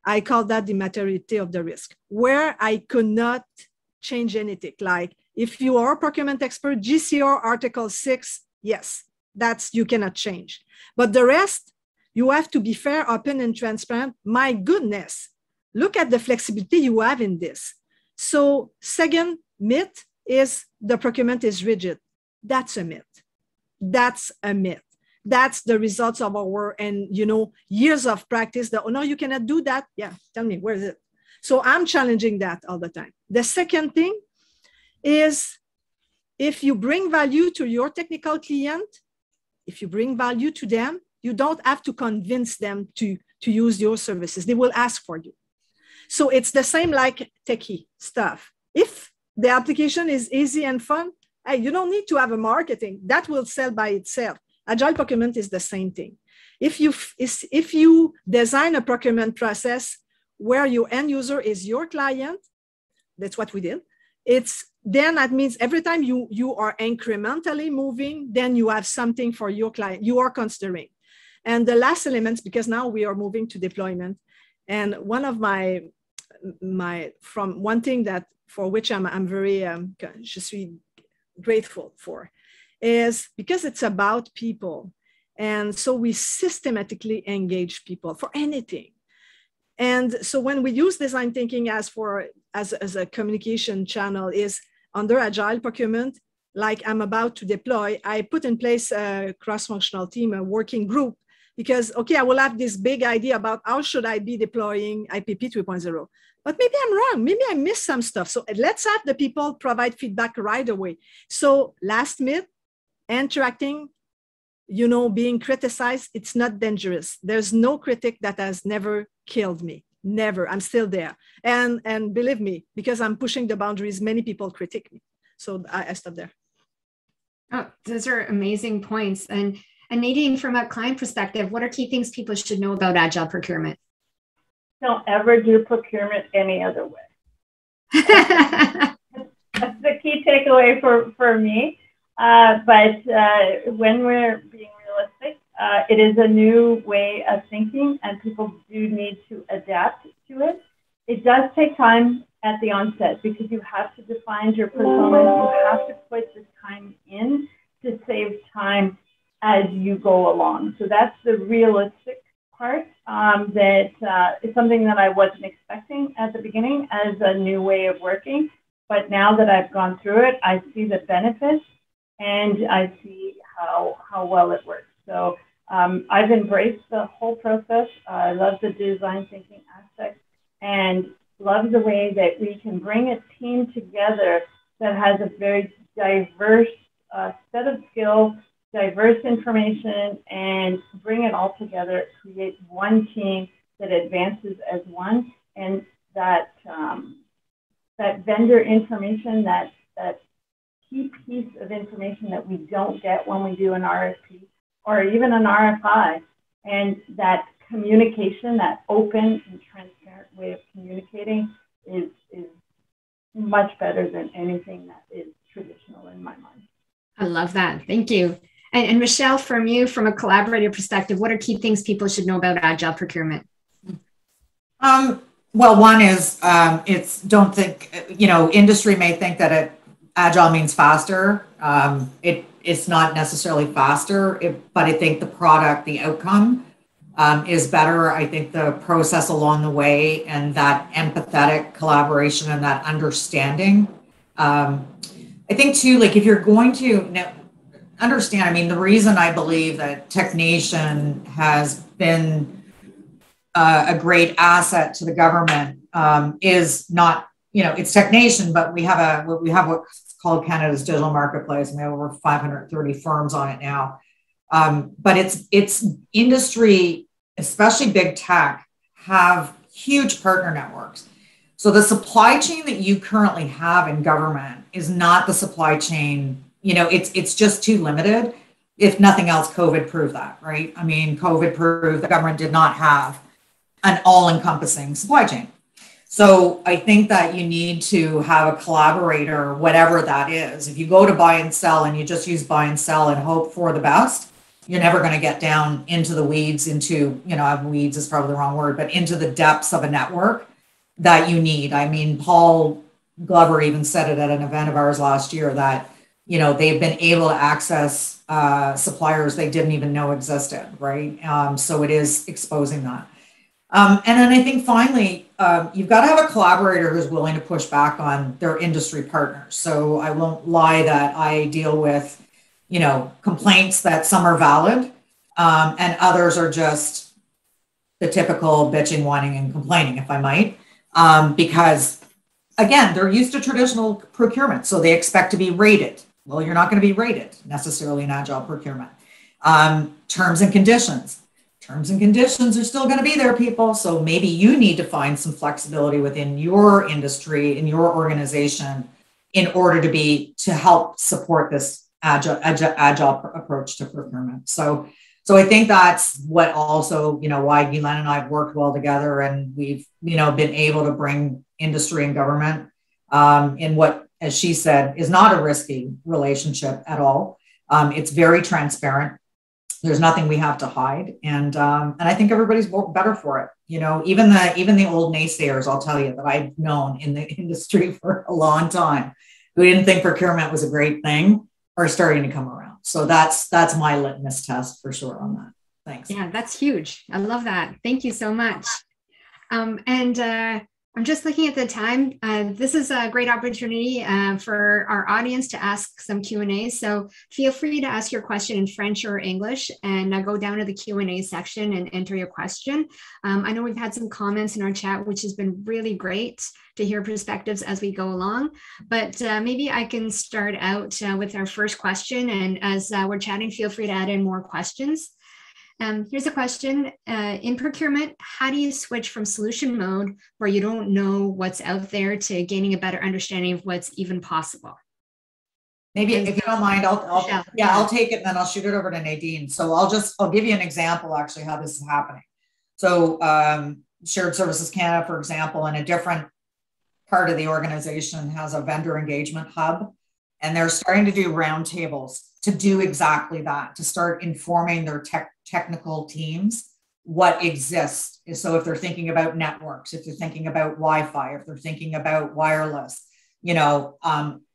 I call that the materiality of the risk, where I could not change anything. Like if you are a procurement expert, GCR Article 6, yes, that's you cannot change. But the rest, you have to be fair, open, and transparent. My goodness, look at the flexibility you have in this. So second myth is the procurement is rigid. That's a myth. That's a myth. That's the results of our, and you know, years of practice that, oh no, you cannot do that. Yeah, tell me, where is it? So I'm challenging that all the time. The second thing is, if you bring value to your technical client, if you bring value to them, you don't have to convince them to use your services. They will ask for you. So it's the same like techie stuff. If the application is easy and fun, hey, you don't need to have a marketing. That will sell by itself. Agile procurement is the same thing. If you design a procurement process where your end user is your client, that's what we did. Then that means every time you are incrementally moving, then you have something for your client you are considering. And the last elements, because now we are moving to deployment. And one of from one thing that for which I'm very je suis grateful for, is because it's about people. And so we systematically engage people for anything. And so when we use design thinking as a communication channel, is under Agile procurement, like I'm about to deploy, I put in place a cross-functional team, a working group, because, okay, I will have this big idea about how should I be deploying IPP 3.0. But maybe I'm wrong. Maybe I missed some stuff. So let's have the people provide feedback right away. So last myth, interacting, you know, being criticized, it's not dangerous. There's no critic that has never killed me. Never. I'm still there. And believe me, because I'm pushing the boundaries, many people critique me. So I stop there. Oh, those are amazing points. And Nadine, from a client perspective, what are key things people should know about Agile procurement? don't ever do procurement any other way. That's the key takeaway for me. But when we're being realistic, it is a new way of thinking, and people do need to adapt to it. It does take time at the onset because you have to define your personas. You have to put the time in to save time as you go along. So that's the realistic part that is something that I wasn't expecting at the beginning as a new way of working. But now that I've gone through it, I see the benefits and I see how well it works. So I've embraced the whole process. I love the design thinking aspect and love the way that we can bring a team together that has a very diverse set of skills, diverse information, and bring it all together, create one team that advances as one, and that that vendor information, that key piece of information that we don't get when we do an RFP or even an RFI, and that communication, that open and transparent way of communicating is much better than anything that is traditional in my mind. I love that. Thank you. And Michelle, from you, from a collaborative perspective, what are key things people should know about Agile procurement? Well, one is don't think, industry may think that Agile means faster. It's not necessarily faster, but I think the product, the outcome is better. I think the process along the way and that empathetic collaboration and that understanding. I think too, like if you're going to understand, the reason I believe that Technation has been a great asset to the government is not, it's Technation, but we have what's called Canada's digital marketplace, and we have over 530 firms on it now. But it's industry, especially big tech, have huge partner networks. So the supply chain that you currently have in government is not the supply chain, it's just too limited. If nothing else, COVID proved that, right? COVID proved the government did not have an all-encompassing supply chain. So I think that you need to have a collaborator, whatever that is. If you go to buy and sell and you just use buy and sell and hope for the best, you're never going to get down into the weeds, weeds is probably the wrong word, but into the depths of a network that you need. Paul Glover even said it at an event of ours last year that, they've been able to access suppliers they didn't even know existed, right? So it is exposing that. And then I think finally, you've got to have a collaborator who's willing to push back on their industry partners. So I won't lie that I deal with, complaints that some are valid and others are just the typical bitching, whining, and complaining, if I might, because again, they're used to traditional procurement. So they expect to be rated. Well, you're not going to be rated necessarily in Agile procurement. Terms and conditions. Terms and conditions are still going to be there, people. So maybe you need to find some flexibility within your industry, in your organization, in order to help support this agile approach to procurement. So I think that's what also, why Guylaine and I have worked well together, and we've, been able to bring industry and government in what, as she said, is not a risky relationship at all. It's very transparent. There's nothing we have to hide. And I think everybody's better for it. Even the old naysayers, I'll tell you, that I've known in the industry for a long time, who didn't think procurement was a great thing, are starting to come around. So that's my litmus test for sure on that. Thanks. Yeah, that's huge. I love that. Thank you so much. I'm just looking at the time. This is a great opportunity for our audience to ask some Q&A. So feel free to ask your question in French or English, and go down to the Q&A section and enter your question. I know we've had some comments in our chat, which has been really great to hear perspectives as we go along. But maybe I can start out with our first question. And as we're chatting, feel free to add in more questions. Here's a question. In procurement, how do you switch from solution mode, where you don't know what's out there, to gaining a better understanding of what's even possible? Maybe if you don't mind, I'll take it and then I'll shoot it over to Nadine. So I'll give you an example actually how this is happening. So Shared Services Canada, for example, in a different part of the organization has a vendor engagement hub, and they're starting to do roundtables to do exactly that, to start informing their technical teams what exists. So if they're thinking about networks, if they're thinking about Wi-Fi, if they're thinking about wireless,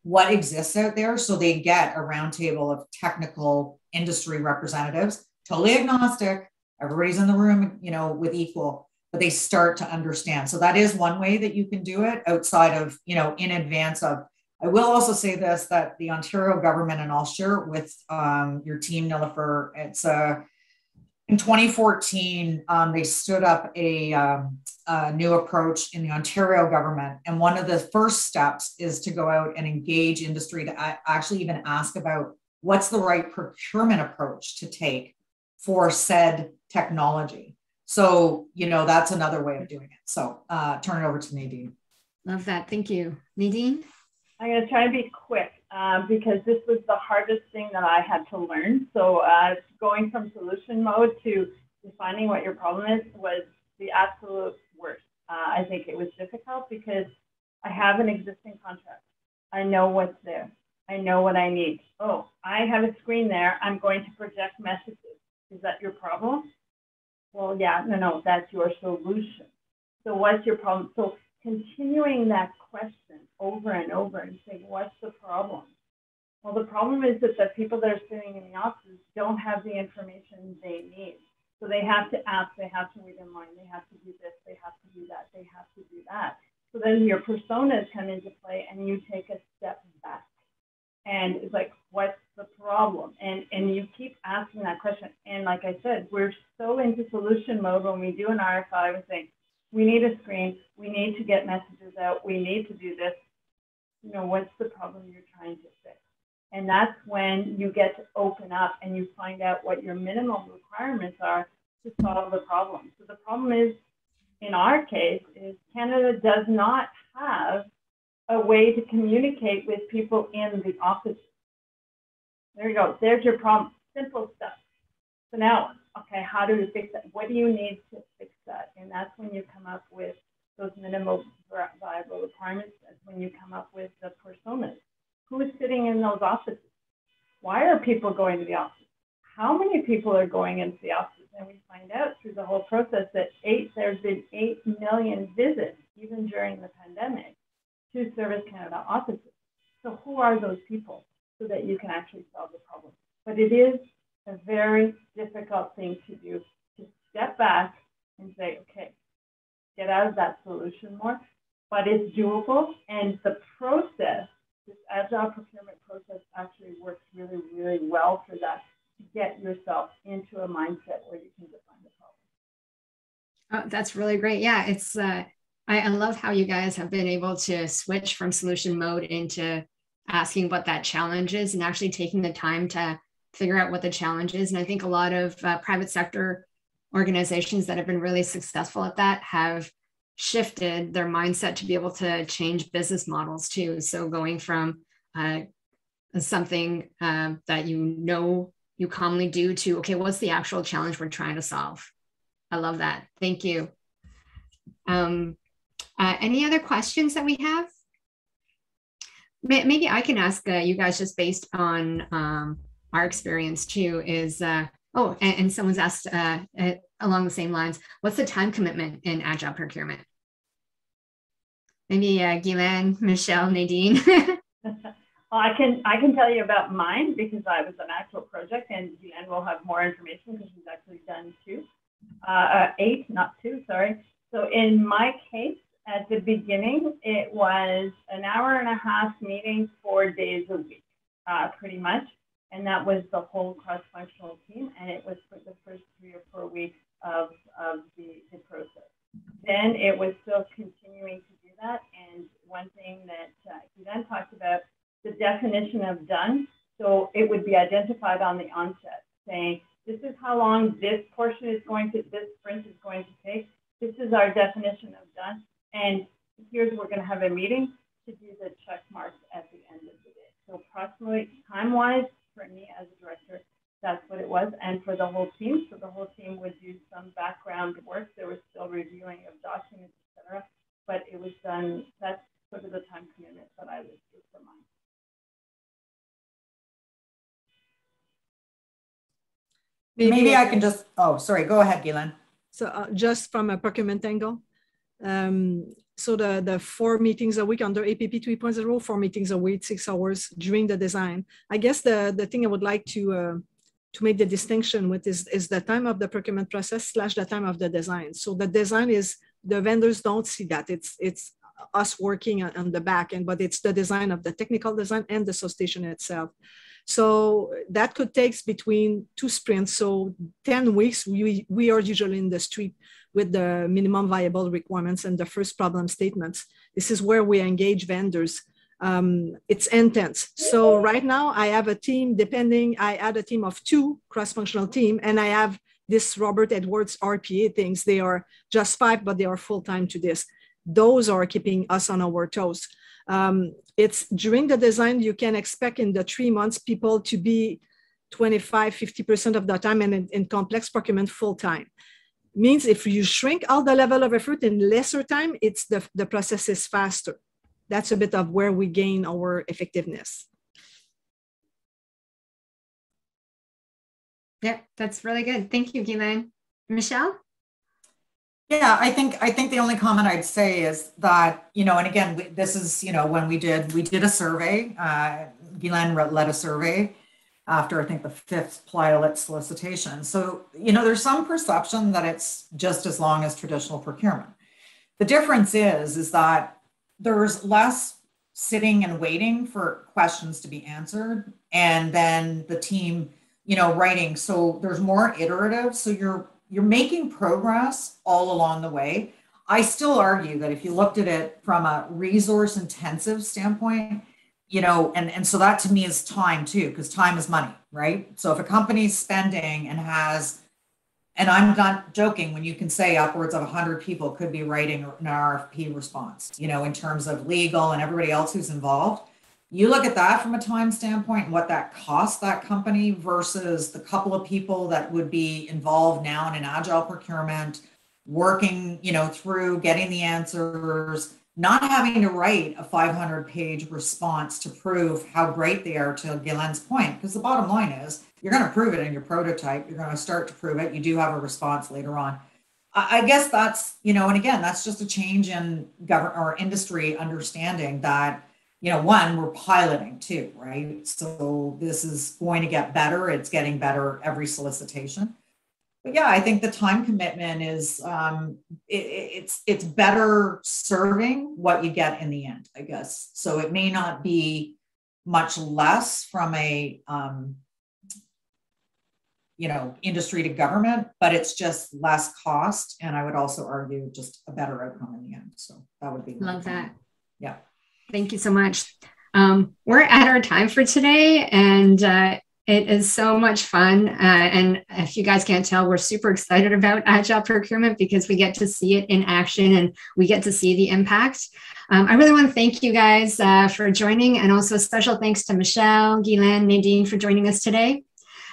what exists out there, so they get a roundtable of technical industry representatives, totally agnostic, everybody's in the room, with equal, but they start to understand. So that is one way that you can do it outside of, in advance of. I will also say this, that the Ontario government, and I'll share it with your team, Nilifer, it's in 2014, they stood up a new approach in the Ontario government. And one of the first steps is to go out and engage industry to actually even ask about what's the right procurement approach to take for said technology. So, that's another way of doing it. So turn it over to Nadine. Love that. Thank you. Nadine? I'm going to try and be quick because this was the hardest thing that I had to learn. So going from solution mode to defining what your problem is was the absolute worst. I think it was difficult because I have an existing contract. I know what's there. I know what I need. Oh, I have a screen there. I'm going to project messages. Is that your problem? Well, yeah, no, that's your solution. So what's your problem? So continuing that question over and over and saying, what's the problem? Well, the problem is that the people that are sitting in the offices don't have the information they need. So they have to ask, they have to read in line, they have to do this, they have to do that, they have to do that. So then your personas come into play and you take a step back. And it's like, what's the problem? And you keep asking that question. And like I said, we're so into solution mode when we do an RFI, we're saying, we need a screen, we need to get messages out, we need to do this. What's the problem you're trying to fix? And that's when you get to open up and you find out what your minimum requirements are to solve the problem. So the problem is, in our case, is Canada does not have a way to communicate with people in the office. There you go. There's your problem. Simple stuff. So now, okay, how do we fix that? What do you need to fix that? And that's when you come up with those minimal viable requirements. That's when you come up with the personas. Who is sitting in those offices? Why are people going to the office? How many people are going into the offices? And we find out through the whole process that there's been 8 million visits, even during the pandemic, to Service Canada offices. So who are those people so that you can actually solve the problem? But it is a very difficult thing to do, to step back and say, okay, get out of that solution more, but it's doable. And the process, this Agile procurement process actually works really, really well for that, to get yourself into a mindset where you can define the problem. Oh, that's really great. Yeah, it's I love how you guys have been able to switch from solution mode into asking what that challenge is and actually taking the time to figure out what the challenge is. And I think a lot of private sector organizations that have been really successful at that have shifted their mindset to be able to change business models too. So going from something that you commonly do to, okay, what's the actual challenge we're trying to solve? I love that. Thank you. Any other questions that we have? Maybe I can ask you guys, just based on our experience too, is, and someone's asked along the same lines, what's the time commitment in Agile procurement? Maybe Guylaine, Michelle, Nadine. Well, I can tell you about mine because I was an actual project, and Guylaine will have more information because she's actually done 8, not 2, sorry. So in my case, at the beginning, it was an hour and a half meeting 4 days a week, pretty much. And that was the whole cross-functional team. And it was for the first 3 or 4 weeks of the process. Then it was still continuing to do that. And one thing that he then talked about, the definition of done. So it would be identified on the onset, saying, this is how long this portion is this sprint is going to take. This is our definition of done. And here's, we're going to have a meeting to do the check marks at the end of the day. So approximately time-wise, for me as a director, that's what it was. And for the whole team, so the whole team would do some background work. There was still reviewing of documents, etc. But it was done, that's sort of the time commitment that I would do for mine. Maybe I can just, oh, sorry, go ahead, Guylaine. So just from a procurement angle, so the 4 meetings a week under APP 3.0, 4 meetings a week, 6 hours during the design. I guess the thing I would like to make the distinction with is the time of the procurement process / the time of the design. So the design is, the vendors don't see that. It's us working on the back end, but it's the design of the technical design and the substation itself. So that could take between 2 sprints. So 10 weeks, we are usually in the street with the minimum viable requirements and the first problem statements. This is where we engage vendors. It's intense. So right now I have a team, I add a team of 2 cross-functional team, and I have this Robert Edwards RPA things. They are just 5, but they are full-time to this. Those are keeping us on our toes. It's during the design, you can expect in the 3 months people to be 25-50% of the time, and in complex procurement full-time. Means if you shrink all the level of effort in lesser time, it's the process is faster. That's a bit of where we gain our effectiveness. Yeah, that's really good. Thank you, Guylaine. Michelle? Yeah, I think the only comment I'd say is that, and again, this is, when we did a survey, Guylaine led a survey after I think the 5th pilot solicitation. So, there's some perception that it's just as long as traditional procurement. The difference is that there's less sitting and waiting for questions to be answered, and then the team, writing. So there's more iterative. So you're making progress all along the way. I still argue that if you looked at it from a resource intensive standpoint, and so that to me is time too, because time is money, right? So if a company's spending and has, and I'm not joking when you can say upwards of 100 people could be writing an RFP response, in terms of legal and everybody else who's involved. You look at that from a time standpoint and what that costs that company versus the couple of people that would be involved now in an agile procurement, working, through getting the answers, not having to write a 500-page response to prove how great they are, to Guylaine's point, because the bottom line is you're going to prove it in your prototype. You're going to start to prove it. You do have a response later on. I guess that's, and again, that's just a change in government or industry understanding that, one, we're piloting too, right? So this is going to get better. It's getting better every solicitation. But yeah, I think the time commitment is, it's better serving what you get in the end, I guess. So it may not be much less from a, industry to government, but it's just less cost. And I would also argue just a better outcome in the end. So that would be. Love that. Yeah. Thank you so much. We're at our time for today, and it is so much fun. And if you guys can't tell, we're super excited about Agile procurement because we get to see it in action and we get to see the impact. I really want to thank you guys for joining, and also a special thanks to Michelle, Guylaine, Nadine for joining us today.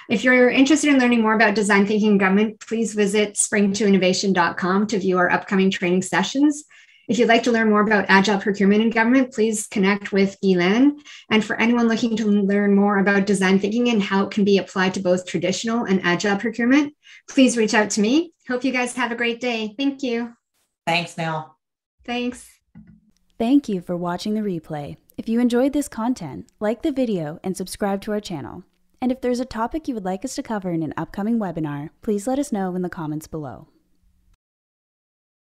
If you're interested in learning more about design thinking in government, please visit spring2innovation.com to view our upcoming training sessions. If you'd like to learn more about Agile procurement in government, please connect with Guylaine. And for anyone looking to learn more about design thinking and how it can be applied to both traditional and Agile procurement, please reach out to me. Hope you guys have a great day. Thank you. Thanks, Nell. Thanks. Thank you for watching the replay. If you enjoyed this content, like the video and subscribe to our channel. And if there's a topic you would like us to cover in an upcoming webinar, please let us know in the comments below.